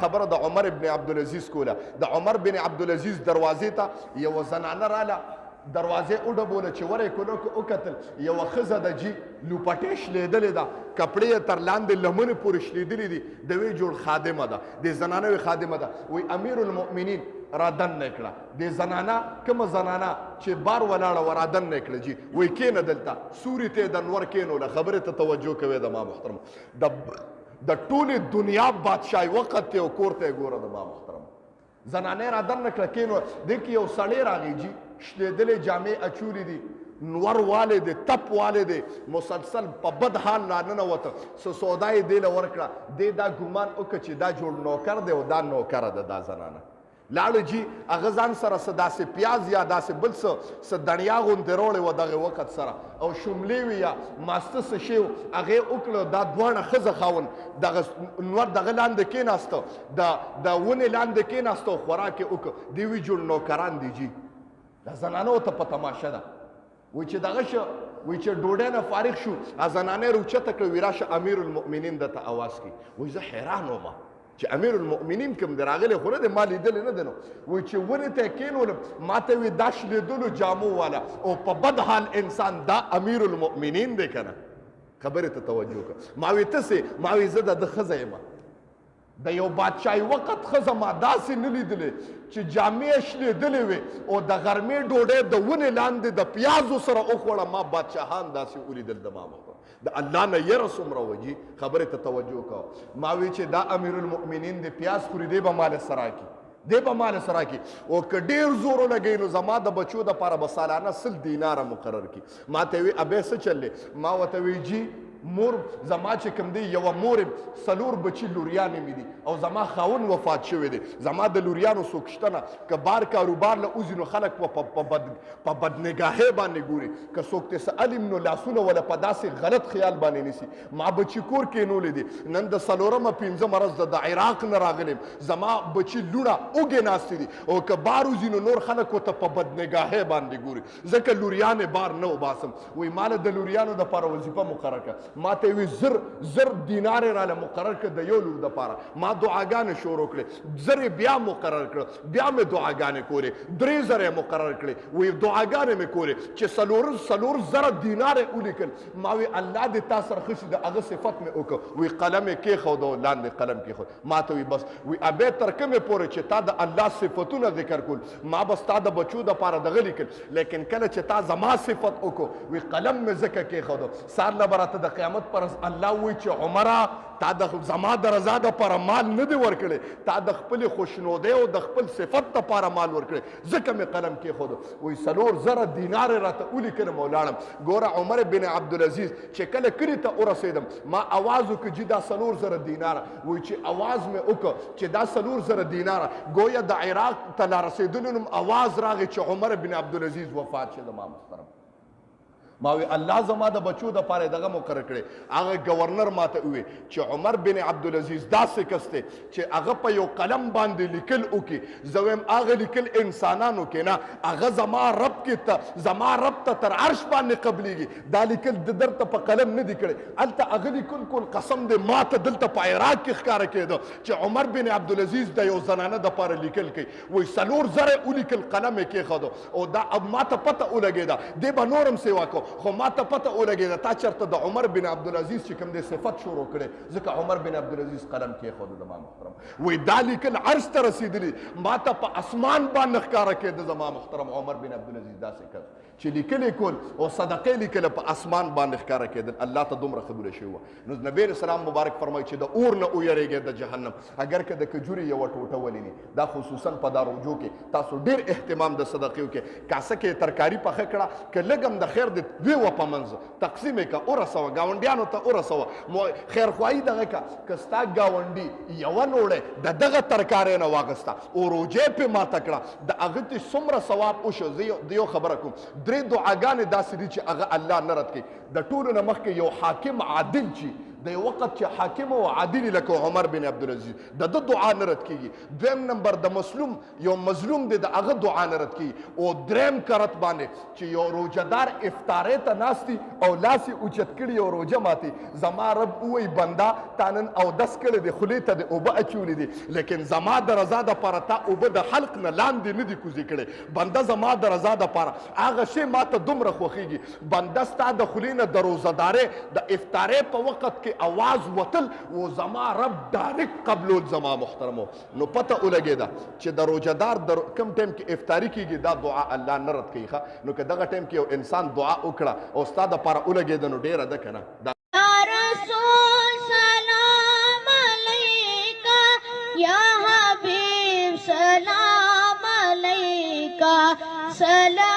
خبره د عمر ابن عبدالعزیز کوله. د عمر بن عبدالعزیز دروازې ته یوه زنانه راله، دروازې وډبوله چې ور یې کلو وکتل، یوه ښځه ده جي لوپټې شلېدلې ده، کپړې یې تر لاندې لمنې پورې شلېدلې دي، د وی جوړ خادمه ده، د زنانه وی خادمه ده. وی امیر المؤمنین را دننه کړه. د زنانه کومه زنانه چې بار ولاړه و را دننه کړه جي، وی کېنه دلته سوري ته د انور کېنوله. خبرې ته توجه کوئ د ما محترم، د ټولې دنیا بادشاهي وخت ته او کور ته یې ګوره د ما محترم. زنانه را دننه کړه کېنوله. دې کې یو سړی راغی جي، شلېدلې جامې اچولې دي، نور والے دی، تپ والے دی، مسلسل په بد حال راننوته. څه سودا یې دې له ورکړه. دې دا ګمان وکړه چې دا جوړ نوکر دی او دا نوکره ده دا زنانه. لاړه جي هغه ځان سره څه داسې پیاز یا داسې بل څه دڼیا غوندې روړې وه دغه وخت سره، او شملې وي یا ماسته څه شی و، هغې وکړه. دا دواړه ښځه خاوند دغه نور دغه لاندې کېناسته، د ونې لاندې کېناسته او خوراک یې وکړه. دې وي جوړ نوکران دي جي. دا زنانو ته په تماشه ده. وایي چې دغه شه، وایي چې ډوډۍ نه فارغ شو، زنانه یې راوچته کړه، وایي راشه امیر المؤمنین درته اواز کړي. وایي زه حیران وم چې امیر المؤمنین کوم دی راغلی، خو نه دی ما لیدلی نه دی نو. وایي چې ونې ته یې کېنولم، ما ته وایي دا شلېدلو جامو والا او په بد حال انسان دا امیر المؤمنین دی که نه. خبرې ته توجه وکړه. ما وایي ته سې؟ ما وایي زه د ده ښځه یم. د یو بادشاهي وخت ښځه ما داسې نه لیدلې چې جامې یې شلېدلې وې او د غرمې ډوډۍ د ونې لاندې د پیازو سره وخوړه. ما بادشاهان داسې ولیدل د ما مخه. د الله نه یره څومره وجي. خبرې ته توجه کوه. ما وی چې دا امیر المؤمنین د پیاز خوري، دی به مال سره کړي، دی به مال سره کړي. او که ډېر زور ولګوي نو زما د بچو دپاره به سالانه 100 دیناره مقرر کړي. ما ته وی ابې څه چلې؟ ما ورته وی جي مور زما چې کوم دی یوه مور څلور بچي لوریانې مې دي او زما خاوند وفات شوی دی. زما د لوریانو څوک شته نه. که بار کاروبار له وځي نو خلک په بدنګاهۍ باندې ګوري. که څوک ته څه علم نو لاسونه وله په داسې غلط خیال باندې نیسي. ما بچي کور کېنولې دي. نن د 4مه 5مه ورځ د عراق نه راغلم. زما بچي لوڼه اوږې ناستې دي او که بار وځي نو نور خلک ورته په بدنګاهۍ باندې ګوري. ځکه لوریانې بار نه وباسم. وایي ماله د لوریانو دپاره وظیفه مقرر کړه. ما ته وی زر دینار راله مقرر کړ د یو لور دپاره. ما دعاګانې شروع کړې، زر بیا مقرر کړ، بیا مې دعاګانې کولې، 3 زره مقرر کړې. وی دعاګانې مې کولې چې څلور زره دینار یې ولیکل. ما وی الله دې تا سره ښه شي. د هغه صفت مې وکړ. وی قلم یې کېښود او لاندې قلم کېښود. ما ته وی بس وی ابې تر کومې پورې چې تا د الله صفتونه ذکر کول، ما بس تا د بچو دپاره دغه لیکل. لیکن کله چې تا زما صفت وکړو، وی قلم مې ځکه کېښود. سار له به راته د قیامت پر الله وی چې عمره تا د زما د رضا دپاره مال نه دی ورکړی، تا د خپلې خوشنودۍ او د خپل صفت دپاره مال ورکړی، ځکه مې قلم کېښودو. وایي 4 زره دینار یې راته ولیکلم او لاړم. ګوره عمر بن عبدالعزیز چې کله کلي ته ورسېدم، ما اواز وکړ چې دا 4 زره دیناره. وایي چې اواز مې وکړ چې دا 4 زره دیناره، گویا د عراق ته لا رسېدلو نوم اواز راغی چې عمر بن عبدالعزیز وفات شه. زما محترم ما وی الله زما د بچو د پاره دغه مقرر کړي. هغه گورنر ماته وی چې عمر بن عبدالعزیز داسې کس دی چې هغه په یو قلم باندې لیکل وکړي. زه وایم هغه لیکل انسانانو کې نه، هغه زما رب کې ته زما رب ته تر عرش باندې قبلیږي. دا لیکل د درته په قلم نه دی کړی. هلته هغه لیکل کول قسم دی ما ته دلته په عراق کې ښکاره کېده چې عمر بن عبدالعزیز د یو زنانه دپاره لیکل کوي. وایي 4 زره ولیکل، قلم یې کېښودو او دا ما ته پته ولګېده. دی به نورم سیوا کو، خو ما ته پته ولګېده تا چېرته د عمر بن عبدالعزیز چې کوم دی صفت شروع کړی. ځکه عمر بن عبدالعزیز قلم کېښودو. زما محترم وایي دا لیکل عرش ته رسېدلي، ما ته په اسمان باندې ښکاره کېده. زما محترم عمر بن عبدالعزیز داسې کس چې لیکلې کول او صدقې لیکله په اسمان باندې ښکاره کېدل. الله ته دومره خبره شوې وه. نو نبی علیه السلام مبارک فرمایي چې د اور نه ویرېږئ د جهنم، اگر که د کجورې یوه ټوټه ولیني. دا خصوصا په دا روجو کې تاسو ډېر اهتمام د صدقې وکړئ. کاسه کې ترکاري پخه کړه، که لږ هم د خیر د 2 په منځ تقسیم یې کړه، ورسوه ګاونډیانو ته ورسوه. خیرخواهي دغه کړه. که ستا ګاونډي یوه نوړی د دغه ترکارۍ نه واخېسته او روجې پې ماته کړه، د هغه ته څومره ثواب وشو. زه د یو خبره کوم، 3 دعاګانې داسې دي چې هغه الله نه رد کوي. د ټولو نه مخکې یو حاکم عادل چې د یو وخت چې حاکم او عادل لکه عمر بن عبدالعزیز د دعا نه رد کیږي. دویم نمبر د مظلوم یو مظلوم دی د هغه دعا نه رد کیږي. او دریم کرت باندې چې یو روزدار افطارې ته ناستي او لاس یې اوچت کړي او روژه ماتي، زما رب ووایي بنده تا نن اودس کړی دی، خولې ته دې اوبه اچولې دي، لیکن زما د رضا دپاره تا اوبه د حلق نه لاندې نه دي کوزې کړی. بنده زما د رضا دپاره هغه شی ما ته دومره خوښېږي. بنده ستا د خولې نه د روزهدارۍ د افطارۍ په وخت کې اواز وتل و زما رب ډایرکټ قبلول زما محترمو. نو پته ولګېده چې د روژهدار د کوم ټایم کې افطاري کېږي دا دعا الله نه رد کوي. نو که دغه ټایم کې یو انسان دعا وکړه او ستا دپاره ولګېده نو ډېره ده که نه. رسول سلام علیکا یا حبیب سلام علیکا سلام